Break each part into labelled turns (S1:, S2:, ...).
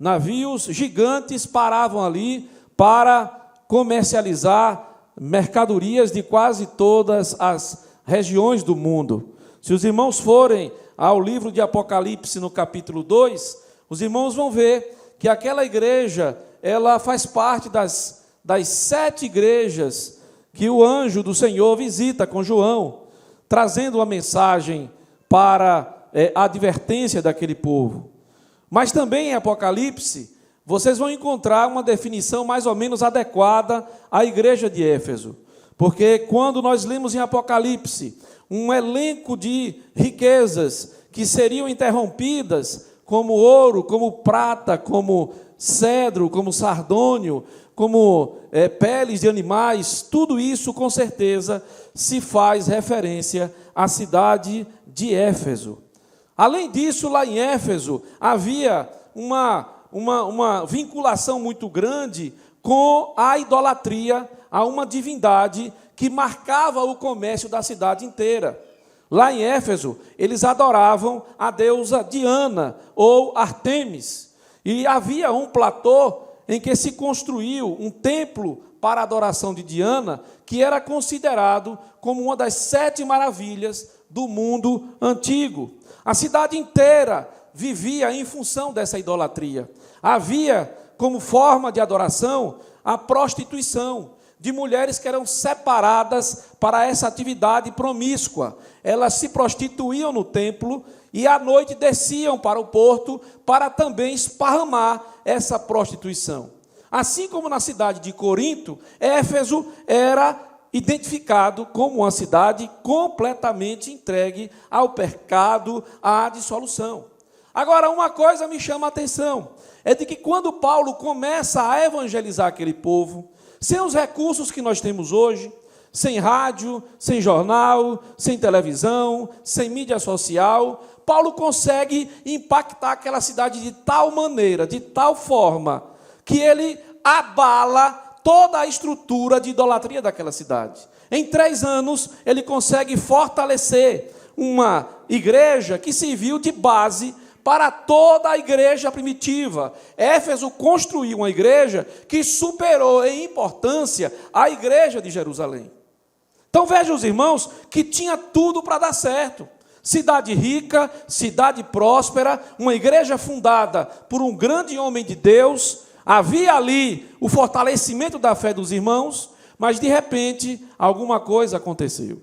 S1: navios gigantes paravam ali para comercializar mercadorias de quase todas as regiões do mundo. Se os irmãos forem ao livro de Apocalipse, no capítulo 2, os irmãos vão ver que aquela igreja, ela faz parte das 7 igrejas que o anjo do Senhor visita com João, trazendo uma mensagem para a advertência daquele povo. Mas também em Apocalipse, vocês vão encontrar uma definição mais ou menos adequada à igreja de Éfeso. Porque quando nós lemos em Apocalipse um elenco de riquezas que seriam interrompidas, como ouro, como prata, como cedro, como sardônio, como peles de animais, tudo isso com certeza se faz referência à cidade de Éfeso. Além disso, lá em Éfeso havia uma vinculação muito grande com a idolatria a uma divindade que marcava o comércio da cidade inteira. Lá em Éfeso, eles adoravam a deusa Diana ou Ártemis. E havia um platô em que se construiu um templo para a adoração de Diana, que era considerado como uma das 7 maravilhas do mundo antigo. A cidade inteira vivia em função dessa idolatria. Havia como forma de adoração a prostituição de mulheres que eram separadas para essa atividade promíscua. Elas se prostituíam no templo e à noite desciam para o porto para também esparramar essa prostituição. Assim como na cidade de Corinto, Éfeso era identificado como uma cidade completamente entregue ao pecado, à dissolução. Agora, uma coisa me chama a atenção, é de que quando Paulo começa a evangelizar aquele povo, sem os recursos que nós temos hoje, sem rádio, sem jornal, sem televisão, sem mídia social, Paulo consegue impactar aquela cidade de tal maneira, de tal forma, que ele abala toda a estrutura de idolatria daquela cidade. Em 3 anos, ele consegue fortalecer uma igreja que serviu de base para toda a igreja primitiva. Éfeso construiu uma igreja que superou em importância a igreja de Jerusalém. Então vejam os irmãos que tinha tudo para dar certo. Cidade rica, cidade próspera, uma igreja fundada por um grande homem de Deus. Havia ali o fortalecimento da fé dos irmãos, mas de repente alguma coisa aconteceu.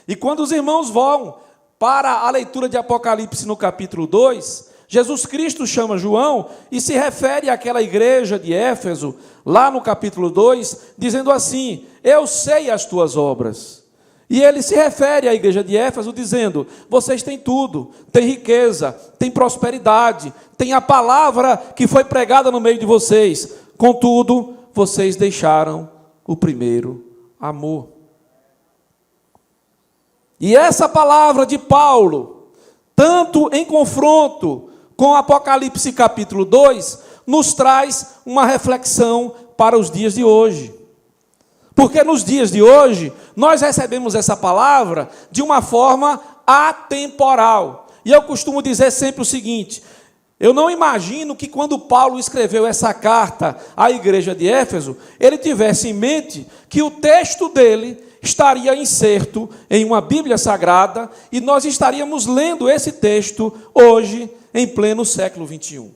S1: E quando os irmãos vão para a leitura de Apocalipse no capítulo 2, Jesus Cristo chama João e se refere àquela igreja de Éfeso, lá no capítulo 2, dizendo assim: eu sei as tuas obras. E ele se refere à igreja de Éfeso dizendo: vocês têm tudo, têm riqueza, têm prosperidade, têm a palavra que foi pregada no meio de vocês, contudo, vocês deixaram o primeiro amor. E essa palavra de Paulo, tanto em confronto com Apocalipse capítulo 2, nos traz uma reflexão para os dias de hoje. Porque nos dias de hoje, nós recebemos essa palavra de uma forma atemporal. E eu costumo dizer sempre o seguinte: eu não imagino que quando Paulo escreveu essa carta à igreja de Éfeso, ele tivesse em mente que o texto dele estaria inserto em uma Bíblia Sagrada e nós estaríamos lendo esse texto hoje, em pleno século 21.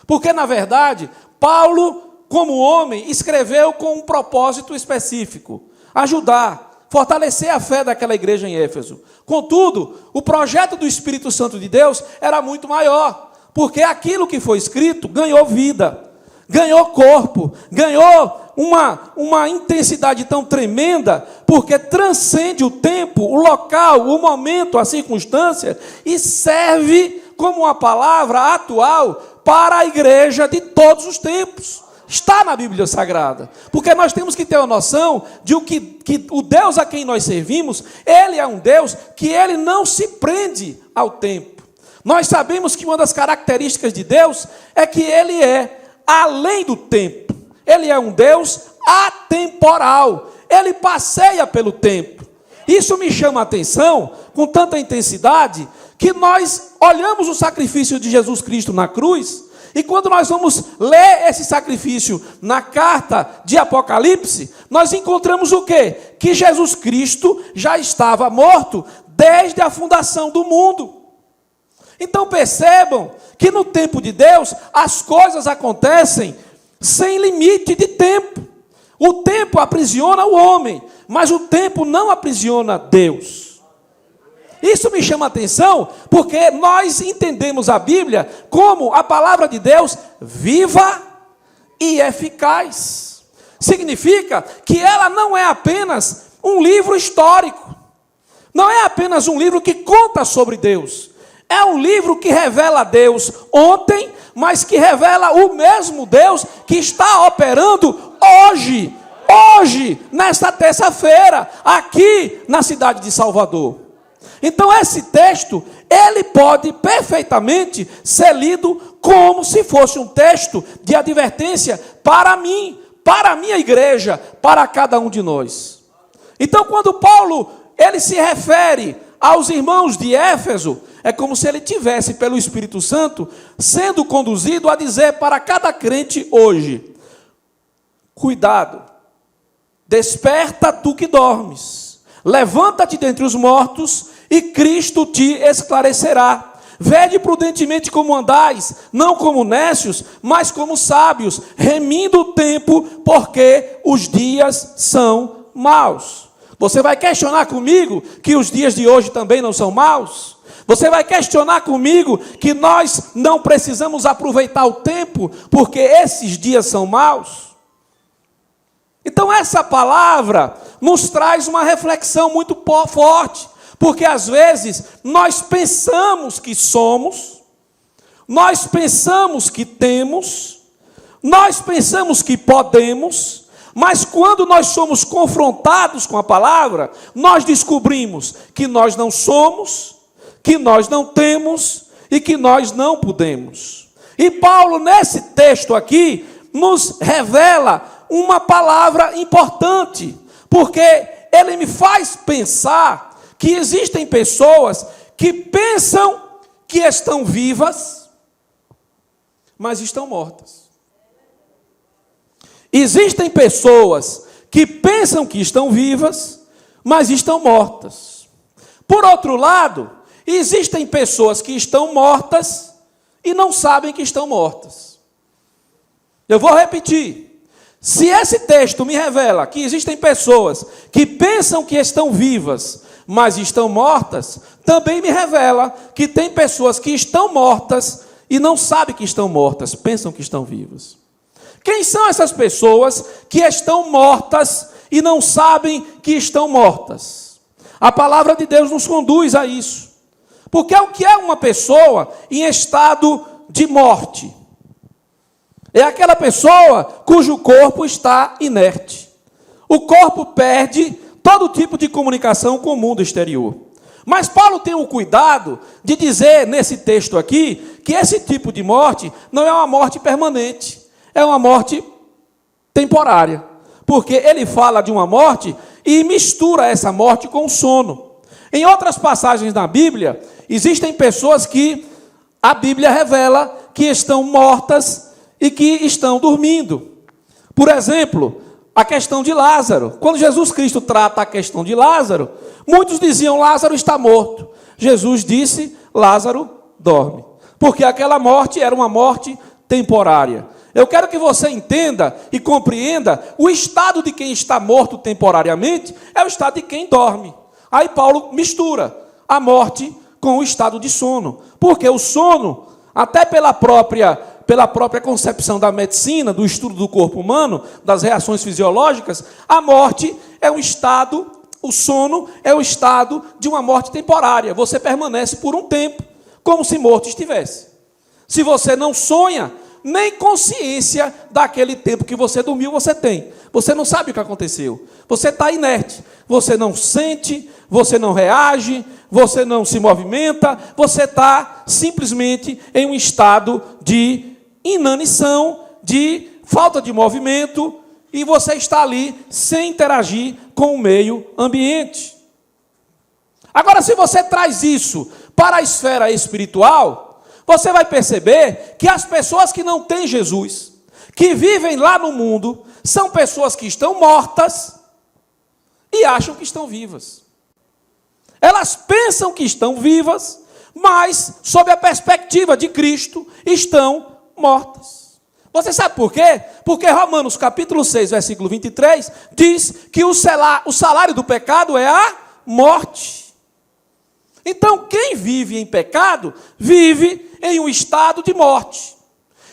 S1: Porque, na verdade, Paulo, como homem, escreveu com um propósito específico: ajudar, fortalecer a fé daquela igreja em Éfeso. Contudo, o projeto do Espírito Santo de Deus era muito maior, porque aquilo que foi escrito ganhou vida, ganhou corpo, ganhou uma intensidade tão tremenda, porque transcende o tempo, o local, o momento, a circunstância, e serve como uma palavra atual para a igreja de todos os tempos. Está na Bíblia Sagrada, porque nós temos que ter uma noção de que o Deus a quem nós servimos, Ele é um Deus que Ele não se prende ao tempo. Nós sabemos que uma das características de Deus é que Ele é além do tempo. Ele é um Deus atemporal. Ele passeia pelo tempo. Isso me chama a atenção com tanta intensidade que nós olhamos o sacrifício de Jesus Cristo na cruz E quando nós vamos ler esse sacrifício na carta de Apocalipse, nós encontramos o quê? Que Jesus Cristo já estava morto desde a fundação do mundo. Então percebam que no tempo de Deus as coisas acontecem sem limite de tempo. O tempo aprisiona o homem, mas o tempo não aprisiona Deus. Isso me chama a atenção, porque nós entendemos a Bíblia como a palavra de Deus viva e eficaz. Significa que ela não é apenas um livro histórico, não é apenas um livro que conta sobre Deus. É um livro que revela Deus ontem, mas que revela o mesmo Deus que está operando hoje, nesta terça-feira, aqui na cidade de Salvador. Então esse texto, ele pode perfeitamente ser lido como se fosse um texto de advertência para mim, para a minha igreja, para cada um de nós. Então quando Paulo, ele se refere aos irmãos de Éfeso, é como se ele tivesse, pelo Espírito Santo, sendo conduzido a dizer para cada crente hoje: cuidado, desperta tu que dormes, levanta-te dentre os mortos, e Cristo te esclarecerá. Vede prudentemente como andais, não como nécios, mas como sábios, remindo o tempo, porque os dias são maus. Você vai questionar comigo que os dias de hoje também não são maus? Você vai questionar comigo que nós não precisamos aproveitar o tempo, porque esses dias são maus? Então essa palavra nos traz uma reflexão muito forte, porque às vezes nós pensamos que somos, nós pensamos que temos, nós pensamos que podemos, mas quando nós somos confrontados com a palavra, nós descobrimos que nós não somos, que nós não temos e que nós não podemos. E Paulo, nesse texto aqui, nos revela uma palavra importante, porque ele me faz pensar que existem pessoas que pensam que estão vivas, mas estão mortas. Existem pessoas que pensam que estão vivas, mas estão mortas. Por outro lado, existem pessoas que estão mortas e não sabem que estão mortas. Eu vou repetir. Se esse texto me revela que existem pessoas que pensam que estão vivas, mas estão mortas, também me revela que tem pessoas que estão mortas e não sabem que estão mortas, pensam que estão vivas. Quem são essas pessoas que estão mortas e não sabem que estão mortas? A palavra de Deus nos conduz a isso. Porque o que é uma pessoa em estado de morte? É aquela pessoa cujo corpo está inerte. O corpo perde todo tipo de comunicação com o mundo exterior. Mas Paulo tem o cuidado de dizer nesse texto aqui que esse tipo de morte não é uma morte permanente, é uma morte temporária. Porque ele fala de uma morte e mistura essa morte com o sono. Em outras passagens da Bíblia, existem pessoas que a Bíblia revela que estão mortas e que estão dormindo. Por exemplo, a questão de Lázaro. Quando Jesus Cristo trata a questão de Lázaro, muitos diziam: Lázaro está morto. Jesus disse: Lázaro dorme. Porque aquela morte era uma morte temporária. Eu quero que você entenda e compreenda: o estado de quem está morto temporariamente é o estado de quem dorme. Aí Paulo mistura a morte com o estado de sono. Porque o sono, até pela própria concepção da medicina, do estudo do corpo humano, das reações fisiológicas, a morte é um estado, o sono é o estado de uma morte temporária. Você permanece por um tempo, como se morto estivesse. Se você não sonha, nem consciência daquele tempo que você dormiu você tem. Você não sabe o que aconteceu. Você está inerte. Você não sente, você não reage, você não se movimenta, você está simplesmente em um estado de inanição, de falta de movimento, e você está ali sem interagir com o meio ambiente. Agora, se você traz isso para a esfera espiritual, você vai perceber que as pessoas que não têm Jesus, que vivem lá no mundo, são pessoas que estão mortas e acham que estão vivas. Elas pensam que estão vivas, mas, sob a perspectiva de Cristo, estão mortas. Você sabe por quê? Porque Romanos capítulo 6, versículo 23, diz que o salário do pecado é a morte. Então, quem vive em pecado, vive em um estado de morte.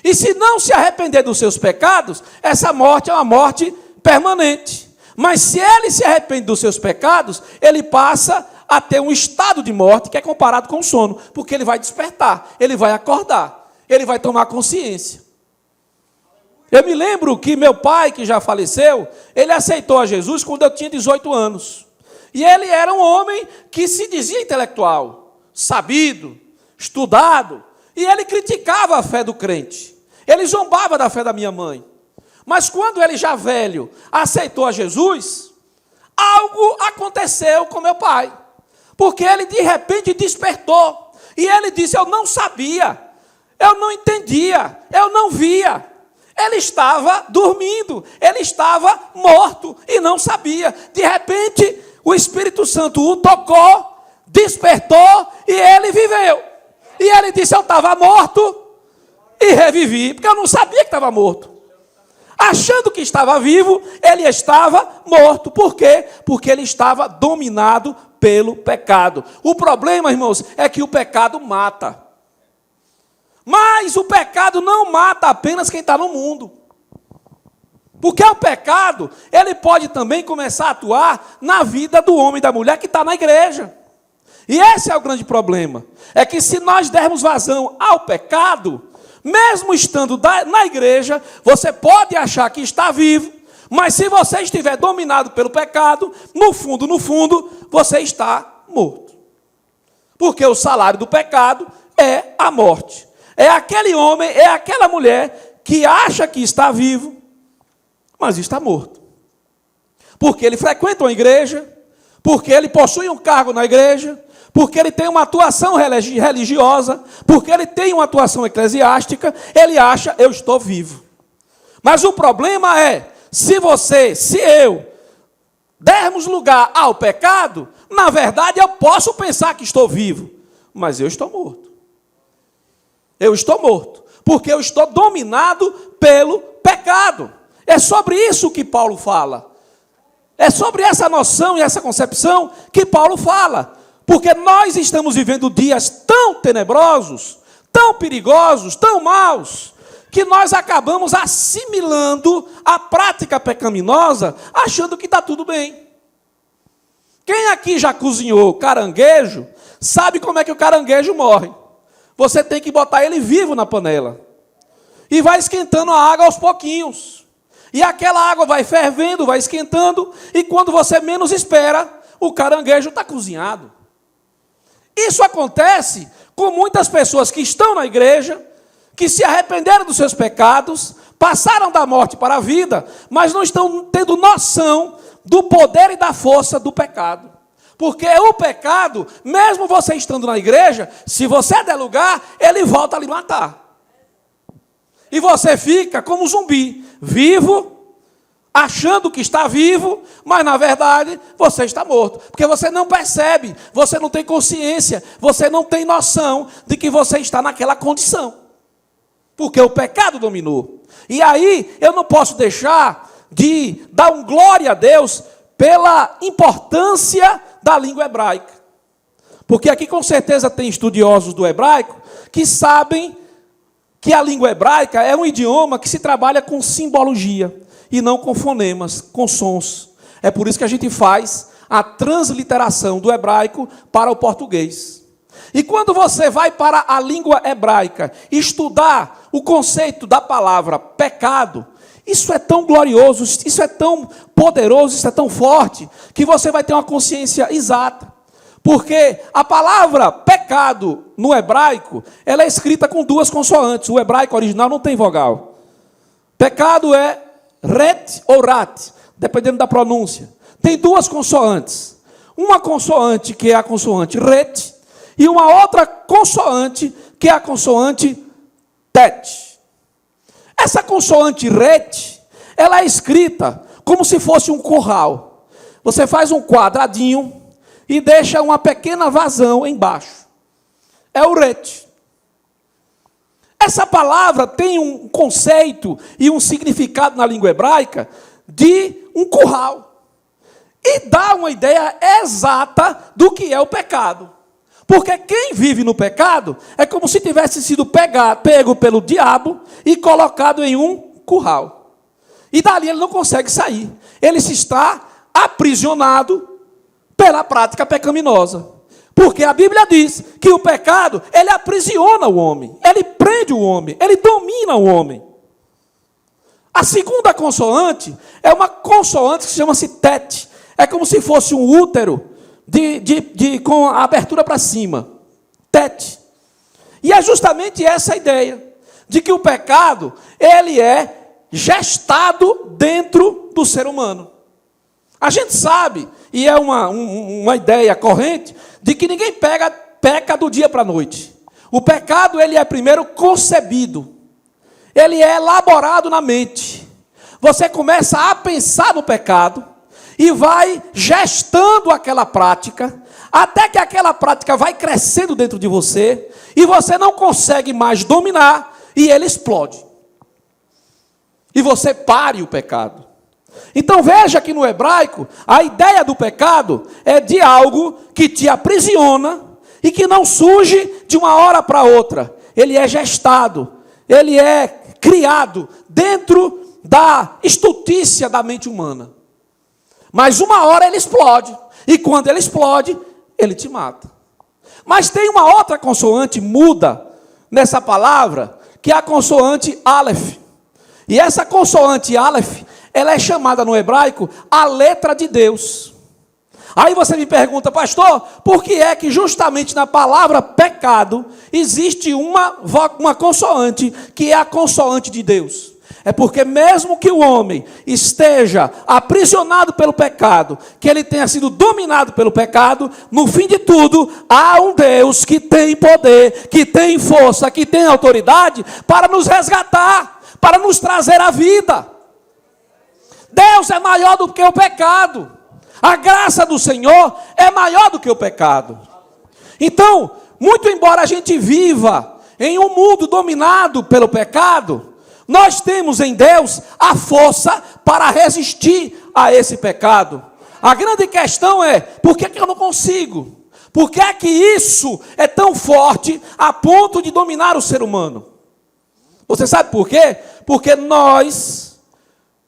S1: E se não se arrepender dos seus pecados, essa morte é uma morte permanente. Mas se ele se arrepende dos seus pecados, ele passa a ter um estado de morte que é comparado com o sono, porque ele vai despertar, ele vai acordar, ele vai tomar consciência. Eu me lembro que meu pai, que já faleceu, ele aceitou a Jesus quando eu tinha 18 anos. E ele era um homem que se dizia intelectual, sabido, estudado, e ele criticava a fé do crente. Ele zombava da fé da minha mãe. Mas quando ele já velho aceitou a Jesus, algo aconteceu com meu pai. Porque ele de repente despertou. E ele disse, eu não sabia, eu não entendia, eu não via. Ele estava dormindo, ele estava morto e não sabia. De repente, o Espírito Santo o tocou, despertou e ele viveu. E ele disse, eu estava morto e revivi, porque eu não sabia que estava morto. Achando que estava vivo, ele estava morto. Por quê? Porque ele estava dominado pelo pecado. O problema, irmãos, é que o pecado mata. Mas o pecado não mata apenas quem está no mundo. Porque o pecado, ele pode também começar a atuar na vida do homem e da mulher que está na igreja. E esse é o grande problema. É que se nós dermos vazão ao pecado, mesmo estando na igreja, você pode achar que está vivo, mas se você estiver dominado pelo pecado, no fundo, você está morto. Porque o salário do pecado é a morte. É aquele homem, é aquela mulher que acha que está vivo, mas está morto. Porque ele frequenta uma igreja, porque ele possui um cargo na igreja, porque ele tem uma atuação religiosa, porque ele tem uma atuação eclesiástica, ele acha, eu estou vivo. Mas o problema é, se eu dermos lugar ao pecado, na verdade eu posso pensar que estou vivo, mas eu estou morto. Eu estou morto, porque eu estou dominado pelo pecado. É sobre isso que Paulo fala. É sobre essa noção e essa concepção que Paulo fala. Porque nós estamos vivendo dias tão tenebrosos, tão perigosos, tão maus, que nós acabamos assimilando a prática pecaminosa, achando que está tudo bem. Quem aqui já cozinhou caranguejo, sabe como é que o caranguejo morre. Você tem que botar ele vivo na panela. E vai esquentando a água aos pouquinhos. E aquela água vai fervendo, vai esquentando, e quando você menos espera, o caranguejo está cozinhado. Isso acontece com muitas pessoas que estão na igreja, que se arrependeram dos seus pecados, passaram da morte para a vida, mas não estão tendo noção do poder e da força do pecado. Porque o pecado, mesmo você estando na igreja, se você der lugar, ele volta a lhe matar. E você fica como um zumbi, vivo, achando que está vivo, mas na verdade você está morto. Porque você não percebe, você não tem consciência, você não tem noção de que você está naquela condição. Porque o pecado dominou. E aí eu não posso deixar de dar um glória a Deus pela importância da língua hebraica. Porque aqui com certeza tem estudiosos do hebraico que sabem que a língua hebraica é um idioma que se trabalha com simbologia e não com fonemas, com sons. É por isso que a gente faz a transliteração do hebraico para o português. E quando você vai para a língua hebraica estudar o conceito da palavra pecado, isso é tão glorioso, isso é tão poderoso, isso é tão forte, que você vai ter uma consciência exata. Porque a palavra pecado no hebraico, ela é escrita com duas consoantes. O hebraico original não tem vogal. Pecado é ret ou rat, dependendo da pronúncia. Tem duas consoantes. Uma consoante que é a consoante ret, e uma outra consoante que é a consoante tet. Essa consoante ret, ela é escrita como se fosse um curral. Você faz um quadradinho e deixa uma pequena vazão embaixo. É o ret. Essa palavra tem um conceito e um significado na língua hebraica de um curral. E dá uma ideia exata do que é o pecado. Porque quem vive no pecado é como se tivesse sido pego pelo diabo e colocado em um curral. E dali ele não consegue sair. Ele se está aprisionado pela prática pecaminosa. Porque a Bíblia diz que o pecado, ele aprisiona o homem, ele prende o homem, ele domina o homem. A segunda consoante é uma consoante que chama-se tet. É como se fosse um útero com a abertura para cima. Tet. E é justamente essa a ideia, de que o pecado, ele é gestado dentro do ser humano. A gente sabe, e é uma ideia corrente, de que ninguém peca do dia para a noite. O pecado, ele é primeiro concebido. Ele é elaborado na mente. Você começa a pensar no pecado e vai gestando aquela prática, até que aquela prática vai crescendo dentro de você e você não consegue mais dominar e ele explode. E você pare o pecado. Então veja que no hebraico, a ideia do pecado é de algo que te aprisiona e que não surge de uma hora para outra. Ele é gestado, ele é criado dentro da estultícia da mente humana. Mas uma hora ele explode, e quando ele explode, ele te mata. Mas tem uma outra consoante muda nessa palavra, que é a consoante Aleph. E essa consoante Aleph, ela é chamada no hebraico a letra de Deus. Aí você me pergunta, pastor, por que é que justamente na palavra pecado existe uma consoante, que é a consoante de Deus? É porque mesmo que o homem esteja aprisionado pelo pecado, que ele tenha sido dominado pelo pecado, no fim de tudo, há um Deus que tem poder, que tem força, que tem autoridade para nos resgatar, para nos trazer a vida. Deus é maior do que o pecado. A graça do Senhor é maior do que o pecado. Então, muito embora a gente viva em um mundo dominado pelo pecado, nós temos em Deus a força para resistir a esse pecado. A grande questão é, por que eu não consigo? Por que é que isso é tão forte a ponto de dominar o ser humano? Você sabe por quê? Porque nós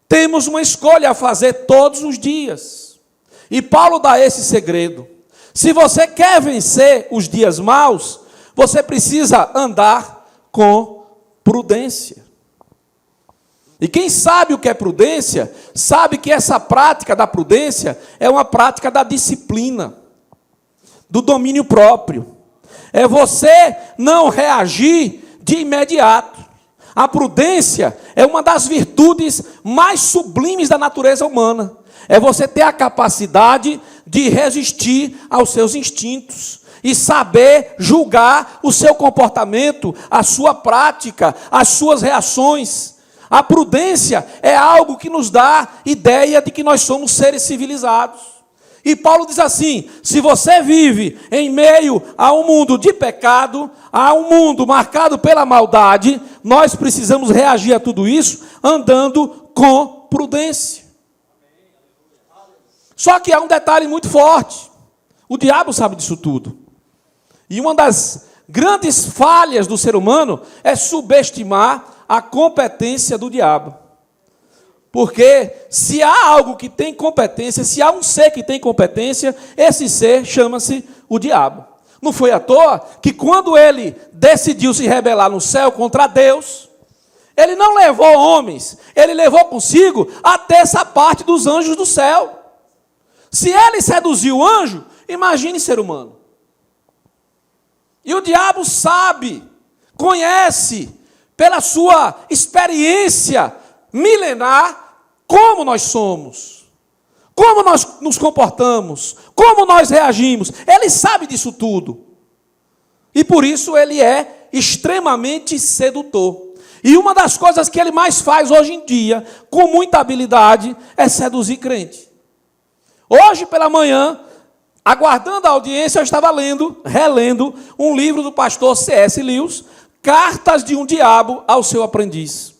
S1: temos uma escolha a fazer todos os dias. E Paulo dá esse segredo. Se você quer vencer os dias maus, você precisa andar com prudência. E quem sabe o que é prudência, sabe que essa prática da prudência é uma prática da disciplina, do domínio próprio. É você não reagir de imediato. A prudência é uma das virtudes mais sublimes da natureza humana. É você ter a capacidade de resistir aos seus instintos e saber julgar o seu comportamento, a sua prática, as suas reações. A prudência é algo que nos dá ideia de que nós somos seres civilizados. E Paulo diz assim: se você vive em meio a um mundo de pecado, a um mundo marcado pela maldade, nós precisamos reagir a tudo isso andando com prudência. Só que há um detalhe muito forte. O diabo sabe disso tudo. E uma das grandes falhas do ser humano é subestimar a competência do diabo. Porque se há algo que tem competência, se há um ser que tem competência, esse ser chama-se o diabo. Não foi à toa que quando ele decidiu se rebelar no céu contra Deus, ele não levou homens, ele levou consigo até essa parte dos anjos do céu. Se ele seduziu o anjo, imagine ser humano. E o diabo sabe, conhece, pela sua experiência milenar, como nós somos, como nós nos comportamos, como nós reagimos. Ele sabe disso tudo. E por isso ele é extremamente sedutor. E uma das coisas que ele mais faz hoje em dia, com muita habilidade, é seduzir crente. Hoje pela manhã, aguardando a audiência, eu estava relendo um livro do pastor C.S. Lewis, Cartas de um Diabo ao Seu Aprendiz.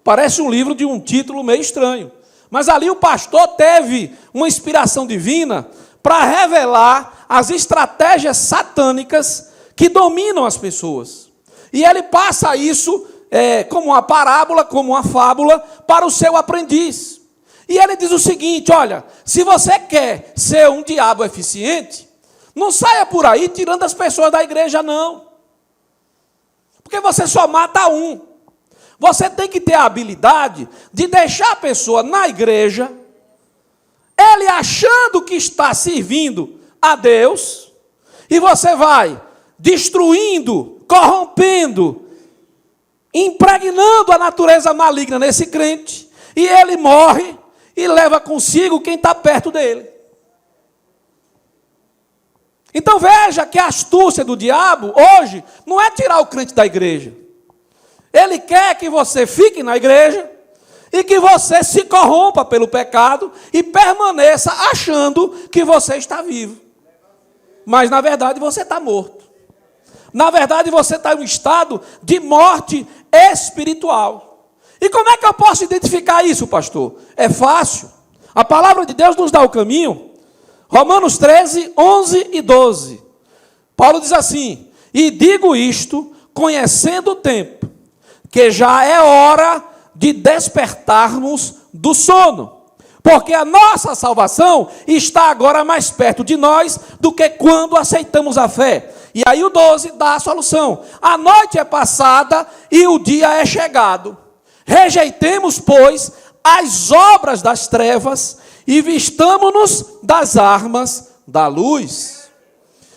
S1: Parece um livro de um título meio estranho, mas ali o pastor teve uma inspiração divina para revelar as estratégias satânicas que dominam as pessoas. E ele passa isso como uma parábola, como uma fábula, para o seu aprendiz. E ele diz o seguinte: olha, se você quer ser um diabo eficiente, não saia por aí tirando as pessoas da igreja, não. Porque você só mata um. Você tem que ter a habilidade de deixar a pessoa na igreja, ele achando que está servindo a Deus, e você vai destruindo, corrompendo, impregnando a natureza maligna nesse crente, e ele morre e leva consigo quem está perto dele. Então veja que a astúcia do diabo hoje não é tirar o crente da igreja. Ele quer que você fique na igreja e que você se corrompa pelo pecado e permaneça achando que você está vivo. Mas na verdade você está morto. Na verdade você está em um estado de morte espiritual. E como é que eu posso identificar isso, pastor? É fácil. A palavra de Deus nos dá o caminho. Romanos 13, 11 e 12. Paulo diz assim: e digo isto, conhecendo o tempo, que já é hora de despertarmos do sono, porque a nossa salvação está agora mais perto de nós do que quando aceitamos a fé. E aí o 12 dá a solução: a noite é passada e o dia é chegado. Rejeitemos, pois, as obras das trevas e vistamo-nos das armas da luz.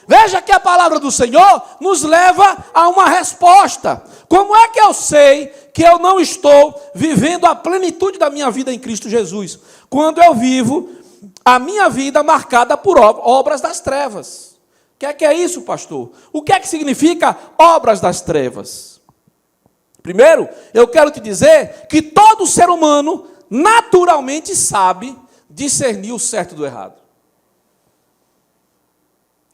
S1: Veja que a palavra do Senhor nos leva a uma resposta. Como é que eu sei que eu não estou vivendo a plenitude da minha vida em Cristo Jesus? Quando eu vivo a minha vida marcada por obras das trevas. O que é isso, pastor? O que é que significa obras das trevas? Primeiro, eu quero te dizer que todo ser humano naturalmente sabe discernir o certo do errado.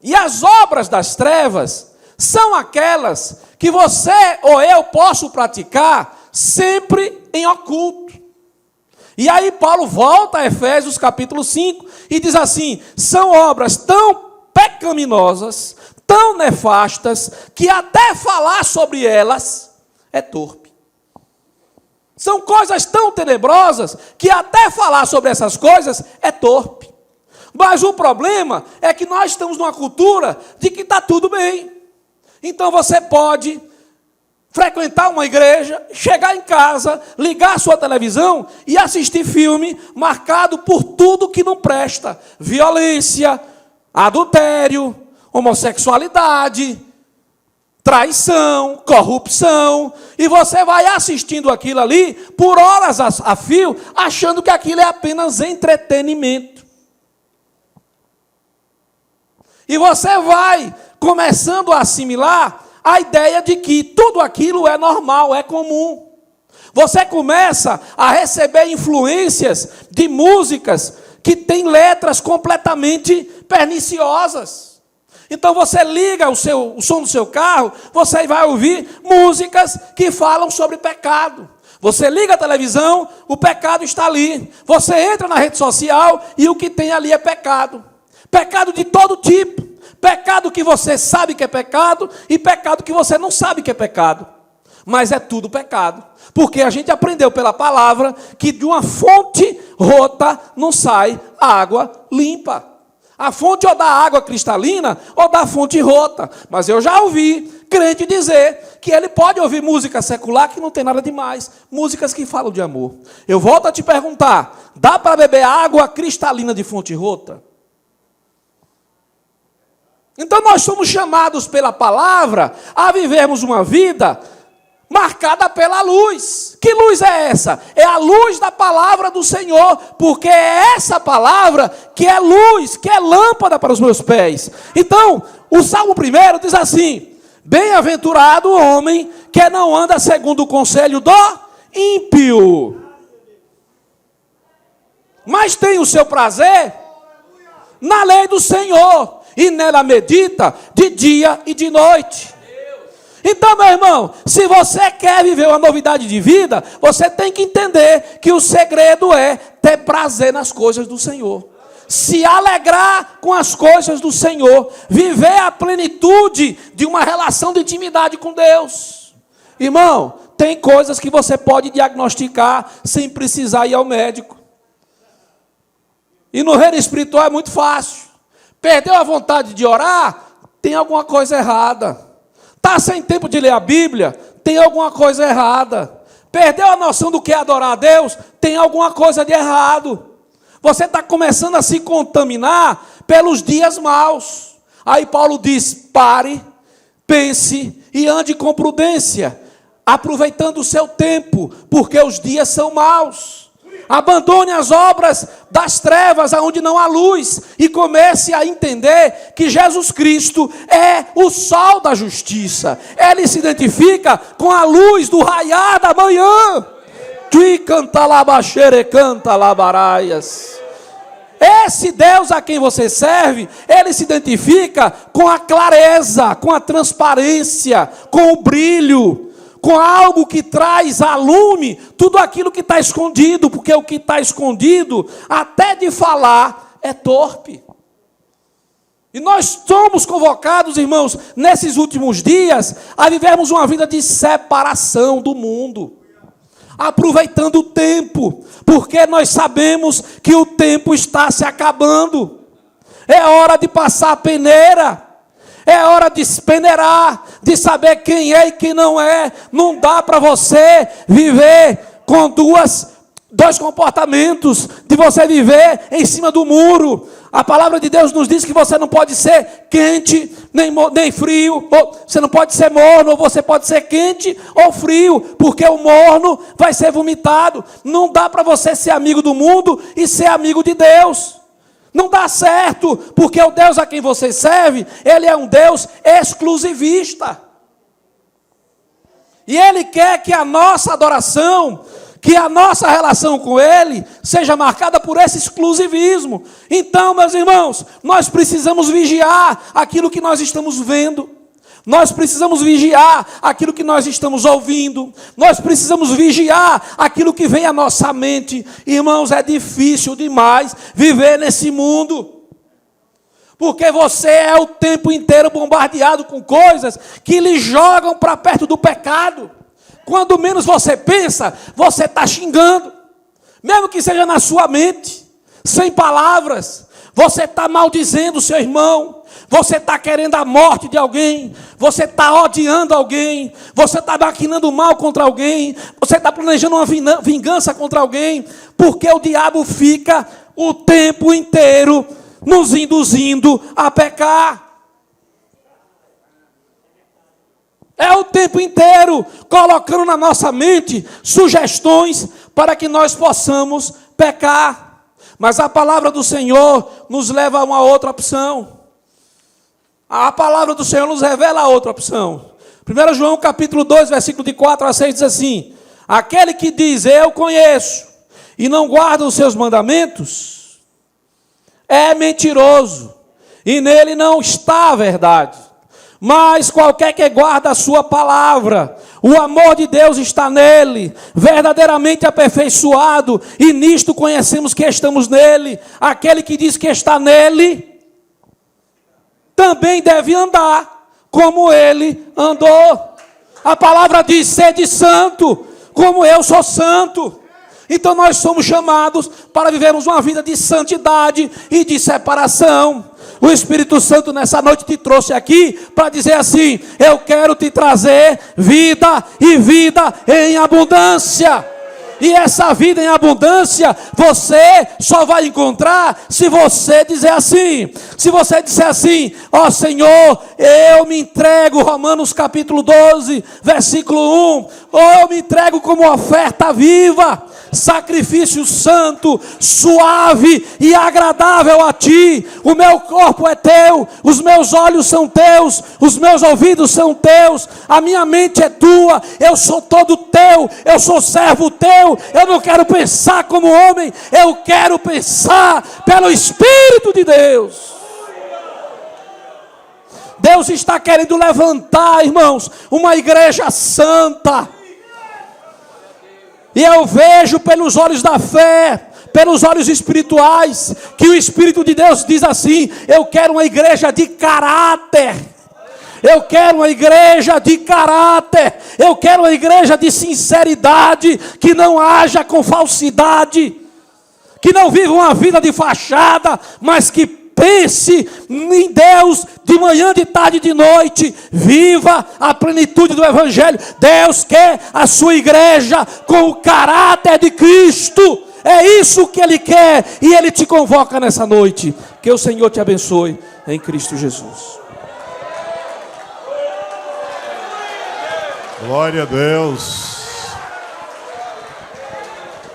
S1: E as obras das trevas são aquelas que você ou eu posso praticar sempre em oculto. E aí Paulo volta a Efésios capítulo 5 e diz assim: são obras tão pecaminosas, tão nefastas, que até falar sobre elas é torpe. São coisas tão tenebrosas que até falar sobre essas coisas é torpe. Mas o problema é que nós estamos numa cultura de que está tudo bem. Então você pode frequentar uma igreja, chegar em casa, ligar a sua televisão e assistir filme marcado por tudo que não presta. Violência, adultério, homossexualidade, traição, corrupção, e você vai assistindo aquilo ali por horas a fio, achando que aquilo é apenas entretenimento. E você vai começando a assimilar a ideia de que tudo aquilo é normal, é comum. Você começa a receber influências de músicas que têm letras completamente perniciosas. Então você liga o som do seu carro, você vai ouvir músicas que falam sobre pecado. Você liga a televisão, o pecado está ali. Você entra na rede social e o que tem ali é pecado. Pecado de todo tipo. Pecado que você sabe que é pecado e pecado que você não sabe que é pecado. Mas é tudo pecado. Porque a gente aprendeu pela palavra que de uma fonte rota não sai água limpa. A fonte ou da água cristalina ou da fonte rota. Mas eu já ouvi crente dizer que ele pode ouvir música secular que não tem nada demais. Músicas que falam de amor. Eu volto a te perguntar, dá para beber água cristalina de fonte rota? Então nós somos chamados pela palavra a vivermos uma vida marcada pela luz. Que luz é essa? É a luz da palavra do Senhor, porque é essa palavra que é luz, que é lâmpada para os meus pés. Então, o Salmo 1 diz assim: Bem-aventurado o homem que não anda segundo o conselho do ímpio, mas tem o seu prazer na lei do Senhor, e nela medita de dia e de noite. Então, meu irmão, se você quer viver uma novidade de vida, você tem que entender que o segredo é ter prazer nas coisas do Senhor, se alegrar com as coisas do Senhor, viver a plenitude de uma relação de intimidade com Deus. Irmão, tem coisas que você pode diagnosticar sem precisar ir ao médico. E no reino espiritual é muito fácil. Perdeu a vontade de orar? Tem alguma coisa errada. Está sem tempo de ler a Bíblia? Tem alguma coisa errada. Perdeu a noção do que é adorar a Deus? Tem alguma coisa de errado. Você está começando a se contaminar pelos dias maus. Aí Paulo diz: pare, pense e ande com prudência, aproveitando o seu tempo, porque os dias são maus. Abandone as obras das trevas aonde não há luz e comece a entender que Jesus Cristo é o sol da justiça. Ele se identifica com a luz do raiar da manhã. Tu canta labaxere, canta labaraias. Esse Deus a quem você serve, ele se identifica com a clareza, com a transparência, com o brilho, com algo que traz a lume tudo aquilo que está escondido, porque o que está escondido, até de falar, é torpe. E nós somos convocados, irmãos, nesses últimos dias, a vivermos uma vida de separação do mundo, aproveitando o tempo, porque nós sabemos que o tempo está se acabando. É hora de passar a peneira. É hora de peneirar, de saber quem é e quem não é. Não dá para você viver com dois comportamentos, de você viver em cima do muro. A palavra de Deus nos diz que você não pode ser quente, nem frio, ou você não pode ser morno, ou você pode ser quente ou frio, porque o morno vai ser vomitado. Não dá para você ser amigo do mundo e ser amigo de Deus. Não dá certo, porque o Deus a quem você serve, ele é um Deus exclusivista. E ele quer que a nossa adoração, que a nossa relação com ele, seja marcada por esse exclusivismo. Então, meus irmãos, nós precisamos vigiar aquilo que nós estamos vendo. Nós precisamos vigiar aquilo que nós estamos ouvindo. Nós precisamos vigiar aquilo que vem à nossa mente. Irmãos, é difícil demais viver nesse mundo, porque você é o tempo inteiro bombardeado com coisas que lhe jogam para perto do pecado. Quando menos você pensa, você está xingando, mesmo que seja na sua mente, sem palavras. Você está maldizendo o seu irmão, você está querendo a morte de alguém, você está odiando alguém, você está maquinando mal contra alguém, você está planejando uma vingança contra alguém, porque o diabo fica o tempo inteiro nos induzindo a pecar. É o tempo inteiro colocando na nossa mente sugestões para que nós possamos pecar. Mas a palavra do Senhor nos leva a uma outra opção. A palavra do Senhor nos revela a outra opção. 1 João capítulo 2, versículo de 4 a 6 diz assim: aquele que diz eu conheço e não guarda os seus mandamentos é mentiroso, e nele não está a verdade. Mas qualquer que guarda a sua palavra, o amor de Deus está nele, verdadeiramente aperfeiçoado, e nisto conhecemos que estamos nele. Aquele que diz que está nele, também deve andar como ele andou. A palavra diz: sede santo, como eu sou santo. Então nós somos chamados para vivermos uma vida de santidade e de separação. O Espírito Santo nessa noite te trouxe aqui para dizer assim: eu quero te trazer vida e vida em abundância. E essa vida em abundância você só vai encontrar se você dizer assim. Se você disser assim: ó Senhor, eu me entrego, Romanos capítulo 12, versículo 1. Ou eu me entrego como oferta viva, sacrifício santo, suave e agradável a ti. O meu corpo é teu, os meus olhos são teus, os meus ouvidos são teus, a minha mente é tua, eu sou todo teu, eu sou servo teu. Eu não quero pensar como homem, eu quero pensar pelo Espírito de Deus. Deus está querendo levantar, irmãos, uma igreja santa. E eu vejo pelos olhos da fé, pelos olhos espirituais, que o Espírito de Deus diz assim: eu quero uma igreja de caráter. Eu quero uma igreja de caráter. Eu quero uma igreja de sinceridade, que não haja com falsidade, que não viva uma vida de fachada, mas que pense em Deus de manhã, de tarde e de noite. Viva a plenitude do Evangelho. Deus quer a sua igreja com o caráter de Cristo. É isso que Ele quer, e Ele te convoca nessa noite. Que o Senhor te abençoe em Cristo Jesus.
S2: Glória a Deus.